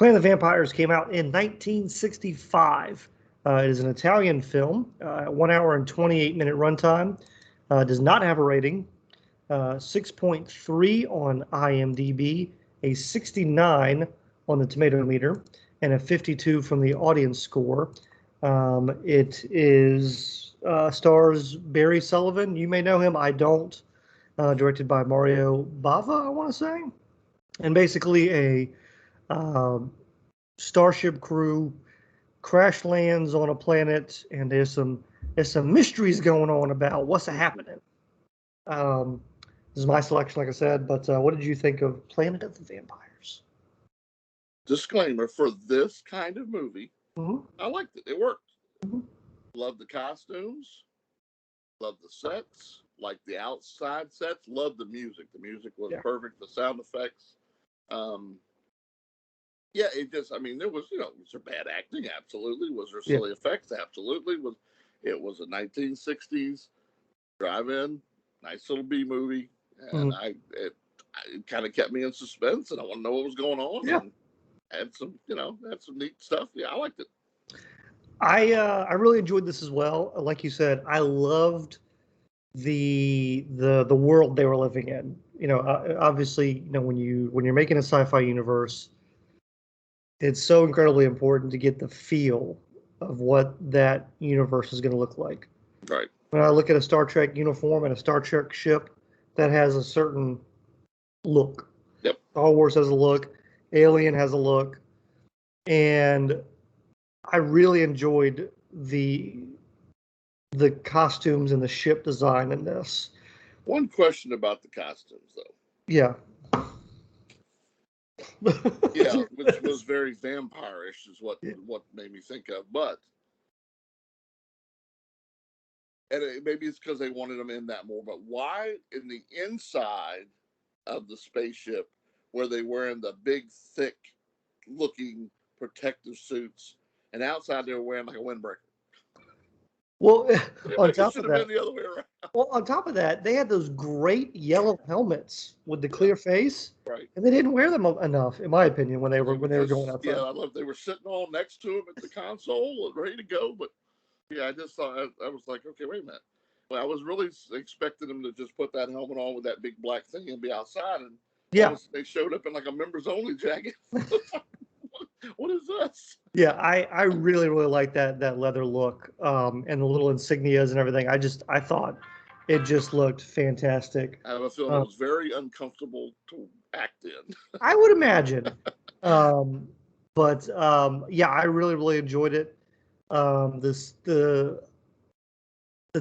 Planet of the Vampires came out in 1965. It is an Italian film, 1 hour and 28-minute runtime. Does not have a rating. 6.3 on IMDb, a 69 on the tomato meter, and a 52 from the audience score. It is stars Barry Sullivan. You may know him. I don't. Directed by Mario Bava, I want to say. And basically a starship crew crash lands on a planet, and there's some mysteries going on about what's happening. This is my selection, like I said, but what did you think of Planet of the Vampires? Disclaimer, for this kind of movie, Mm-hmm. I liked it. It worked. Mm-hmm. Loved the costumes. Loved the sets. Like the outside sets. Loved the music. The music was perfect. The sound effects. Yeah, it just, I mean, there was, was there bad acting? Absolutely. Was there silly effects? Absolutely. It was a 1960s drive-in, nice little B movie, and it kind of kept me in suspense, and I want to know what was going on. Yeah. And had some neat stuff. Yeah, I liked it. I really enjoyed this as well. Like you said, I loved the world they were living in. Obviously, when you're making a sci-fi universe, it's so incredibly important to get the feel of what that universe is going to look like. Right. When I look at a Star Trek uniform and a Star Trek ship that has a certain look. Yep. Star Wars has a look. Alien has a look. And I really enjoyed the costumes and the ship design in this. One question about the costumes, though. Yeah. Yeah, which was very vampire-ish is what made me think of. But, and maybe it's because they wanted them in that more, but why in the inside of the spaceship were they wearing the big, thick-looking protective suits, and outside they were wearing like a windbreaker? Well, on top of that, the other way around. Well, on top of that, they had those great yellow helmets with the clear face, right? And they didn't wear them enough, in my opinion, when they were going outside. Yeah, I love they were sitting all next to him at the console, ready to go. But yeah, I just thought I was like, okay, wait a minute. Well, I was really expecting them to just put that helmet on with that big black thing and be outside, and they showed up in like a members only jacket. What is this? Yeah, I really, really like that leather look, and the little insignias and everything. I thought it just looked fantastic. I have a feeling it was very uncomfortable to act in. I would imagine. But yeah, I really, really enjoyed it. The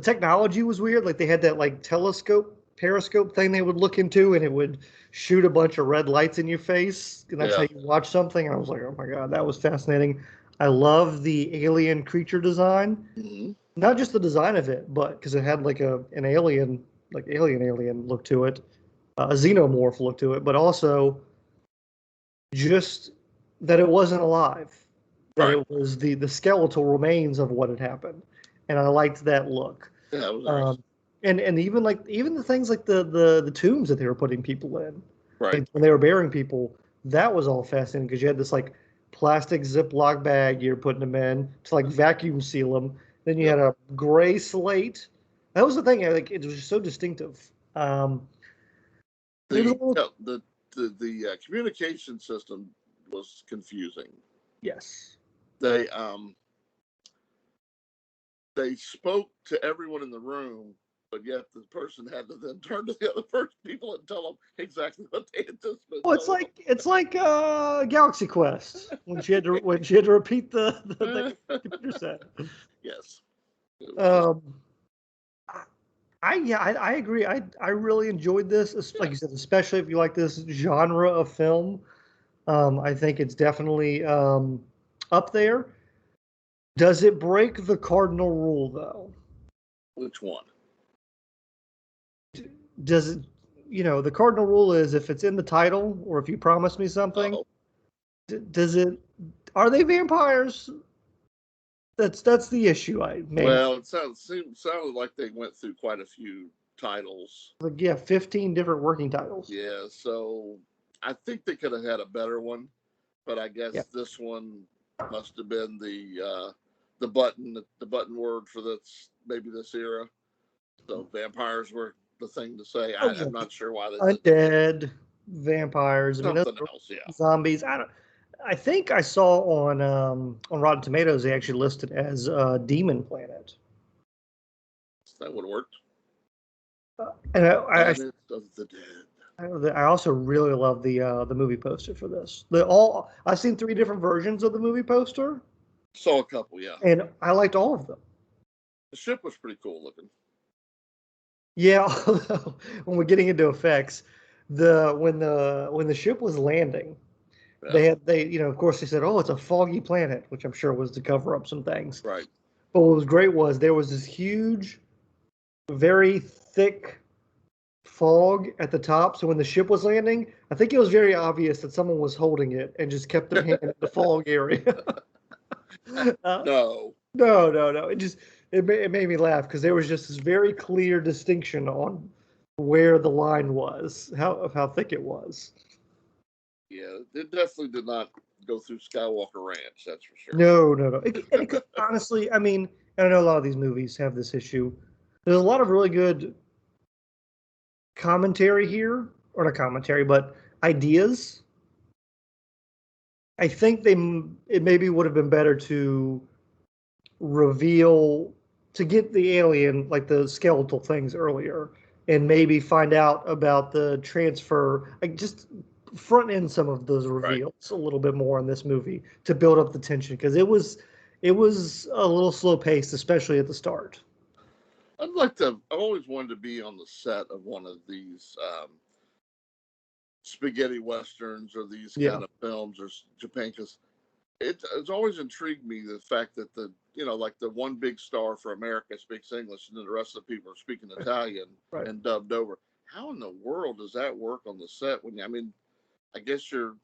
technology was weird. Like they had that like periscope thing they would look into, and it would shoot a bunch of red lights in your face, and that's how you watch something. And I was like, oh my god, that was fascinating. I love the alien creature design, not just the design of it, but because it had like an alien, like alien look to it, a xenomorph look to it, but also just that it wasn't alive, that it was the skeletal remains of what had happened, and I liked that look. Yeah, that was nice. And even the things like the tombs that they were putting people in, right? Like when they were burying people, that was all fascinating because you had this like plastic Ziploc bag you're putting them in to like vacuum seal them. Then you had a gray slate. That was the thing. I think it was just so distinctive. The communication system was confusing. Yes. They spoke to everyone in the room, but yet the person had to then turn to the other people and tell them exactly what they had just been. Well, it's like Galaxy Quest when she had to repeat the computer set. Yes. I agree. I really enjoyed this. Like you said, especially if you like this genre of film. I think it's definitely up there. Does it break the cardinal rule, though? Which one? Does it? The cardinal rule is if it's in the title or if you promise me something. Does it? Are they vampires? That's the issue. Well, it sounded like they went through quite a few titles. Like 15 different working titles. Yeah, so I think they could have had a better one, but I guess Yeah. this one must have been the button word for this, maybe this era. So vampires were the thing to say. Oh yeah, I'm not sure why they did undead, vampires. I mean, those something are else. Yeah, zombies. I don't. I think I saw on Rotten Tomatoes they actually listed as Demon Planet. that would have worked. And Planet of the Dead. I also really love the movie poster for this. I've seen 3 different versions of the movie poster, Saw a couple. Yeah, and I liked all of them. the ship was pretty cool looking. Yeah, although when we're getting into effects, when the ship was landing, Yeah, of course they said, oh, it's a foggy planet, which I'm sure was to cover up some things. right. But what was great was there was this huge, very thick fog at the top. So when the ship was landing, I think it was very obvious that someone was holding it and just kept their hand in the fog area. No. No. It made me laugh because there was just this very clear distinction on where the line was, how thick it was. Yeah, it definitely did not go through Skywalker Ranch. That's for sure. No. And it could honestly, I mean, and I know a lot of these movies have this issue. There's a lot of really good commentary here, or not commentary, but ideas. I think it maybe would have been better to reveal to get the alien like the skeletal things earlier and maybe find out about the transfer, like just front end some of those Right. reveals a little bit more in this movie to build up the tension because it was a little slow paced, especially at the start. I've always wanted to be on the set of one of these spaghetti westerns or these Yeah, kind of films or Japan, because it's always intrigued me the fact that like the one big star for America speaks English and then the rest of the people are speaking Italian right. and dubbed over. How in the world does that work on the set? I mean, I guess you're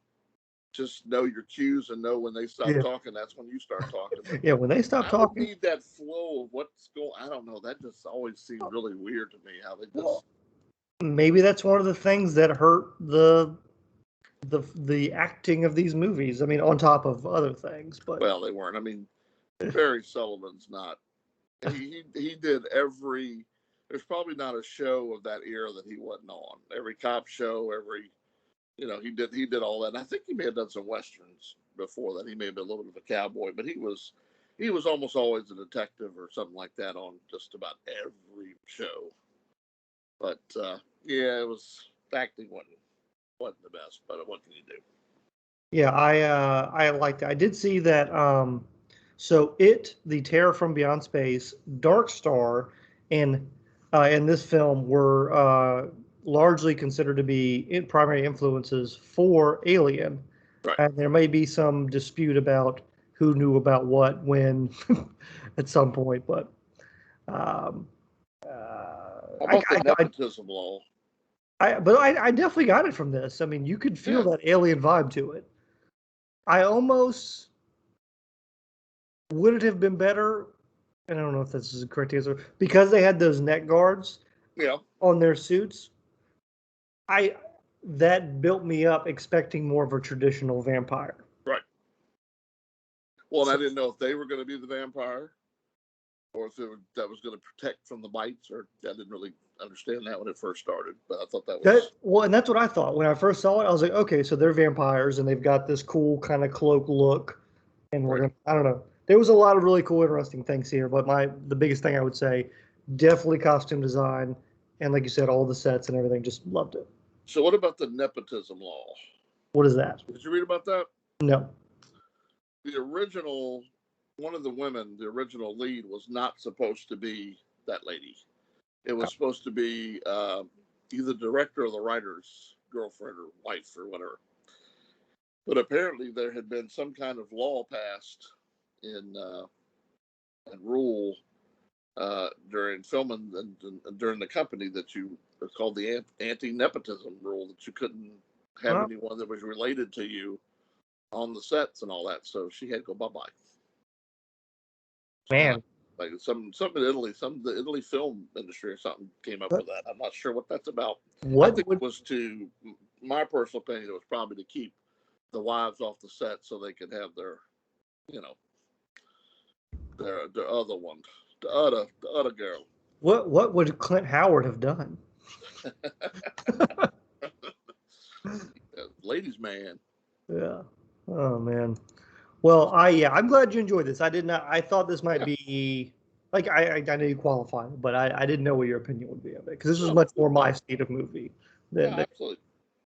just know your cues and know when they stop Yeah, talking, that's when you start talking. But yeah. When they stop I would talking, need that flow of what's going. I don't know. That just always seemed really weird to me. How they just well, maybe that's one of the things that hurt the acting of these movies. I mean, on top of other things, but they weren't. I mean, Barry Sullivan's not. He did every. There's probably not a show of that era that he wasn't on. Every cop show, he did all that. And I think he may have done some westerns before that. He may have been a little bit of a cowboy, but he was almost always a detective or something like that on just about every show. But yeah, it was acting wasn't the best. But what can you do? yeah, I liked it. I did see that. So the Terror from Beyond Space, Dark Star, and in this film were largely considered to be primary influences for Alien, Right. and there may be some dispute about who knew about what when at some point, but um, How about the nepotism law? I definitely got it from this. I mean, you could feel Yeah. that alien vibe to it. I almost would it have been better? And I don't know if this is the correct answer because they had those neck guards Yeah. on their suits. I that built me up expecting more of a traditional vampire. Right. Well, and I So, didn't know if they were going to be the vampire or if that was going to protect from the bites, or I didn't really understand that when it first started. But I thought that was and that's what I thought when I first saw it. I was like, okay, so they're vampires and they've got this cool kind of cloak look, and we're right. gonna. I don't know. There was a lot of really cool, interesting things here, but the biggest thing I would say, definitely costume design, and like you said, all the sets and everything. Just loved it. So, what about the nepotism law? What is that? Did you read about that? No. The original, one of the women, the original lead, was not supposed to be that lady. It was supposed to be either the director or the writer's girlfriend or wife or whatever. But apparently, there had been some kind of law passed in and rule during filming and during the company that it's called the anti-nepotism rule, that you couldn't have Well, anyone that was related to you on the sets and all that. So she had to go bye bye. man, Like some in Italy, the Italy film industry or something came up but with that. I'm not sure what that's about. I what think would it was my personal opinion, it was probably to keep the wives off the set so they could have their, their other one, the other girl. What would Clint Howard have done? Ladies' man. Yeah. Oh man. Well, I'm glad you enjoyed this. I did not. I thought this might be like I know you qualify, but I didn't know what your opinion would be of it because this was much more my state of movie Yeah, than absolutely.